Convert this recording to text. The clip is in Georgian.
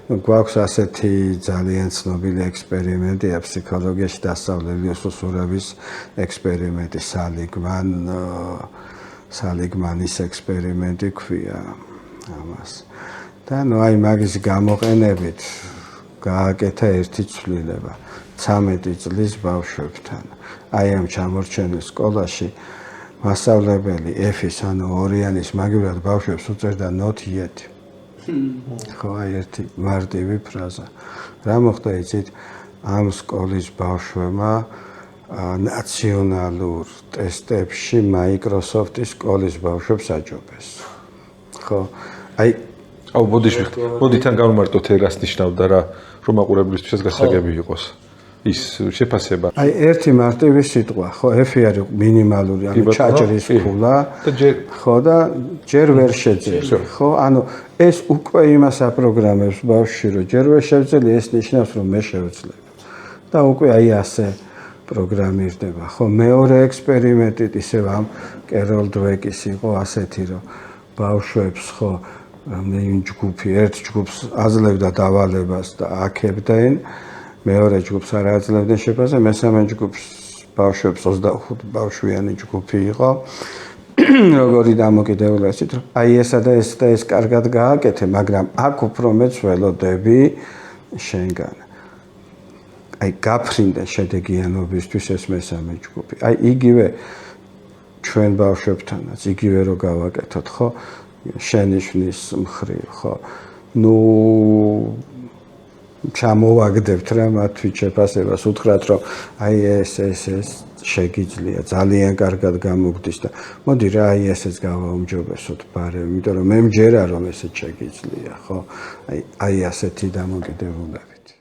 გვაქვს ასეთი ძალიან ცნობილი ექსპერიმენტია ფსიქოლოგიაში დასავლელი უსუსურების ექსპერიმენტი სალიგმანის ექსპერიმენტი ქვია ამას. და აი მაგის გამოყენებით გააკეთა ერთი ცვლილება 13 წლის ბავშვებთან. აი ამ ჩამორჩენილ სკოლაში მასწავლებელი F-ის ანუ ორიანის მაგივრად ბავშვებს უწევდა not yet. ხო, აი ერთი მარტივი ფრაზა. რა მოხდა იცით? ამ სკოლის ბავშვებმა ნაციონალურ ტესტებში Microsoft-ის სკოლის ბავშვებს აჯობეს. ხო, აი მოდი თან გავმარტოთ ეგას ნიშნავდა რა, რომ მაყურებლისთვისაც გასაგები იყოს. ის შეფასება. აი ერთი მარტივი სიტყვა, ხო, F-ი არის მინიმალური, ანუ ჩაჭრის ფულა. ხო და ჯერ ვერ შეძლებს. ხო, ანუ ეს უკვე იმას აპროგრამებს ბავშვში, რომ ჯერ ვერ შევძელი, ეს ნიშნავს, რომ მე შევძლებ. და უკვე აი ასე პროგრამირდება. ხო, მეორე ექსპერიმენტით ისევ ამ კეროლ დვეკის იყო ასეთი, რომ ბავშვებს ხო ჯგუფი ერთ ჯგუფს აძლევდა დავალებას და აქებდნენ, მეორე ჯგუფს არ აძლევდნენ შეფასებას, მესამე ჯგუფს ბავშვებს 25 ბავშვიანი ჯგუფი იყო. როგორი დამოკიდებულებაა ისეთ, რომ აი ესა და ეს კარგად გააკეთე, მაგრამ აქ უფრო მეც ველოდები შენგან. აი გაფრინდა შედეგიანობისთვის ეს მესამე ჯგუფი. აი იგივე ჩვენ ბავშვებთანაც იგივე რო გავაკეთოთ, ხო? შენიშვნის მხრივ, ხო? ნუ ჩამოვაგდებთ რა მათთვის შეფასებას, უთხრათ რომ აი ეს შეგიძლია, ძალიან კარგად გამოგდის და მოდი რა აი ესეც გავაუმჯობესოთ ბარემ, იმიტომ რომ მე მჯერა რომ ესეც შეგიძლია, ხო? აი ასეთი დამოკიდებულებით.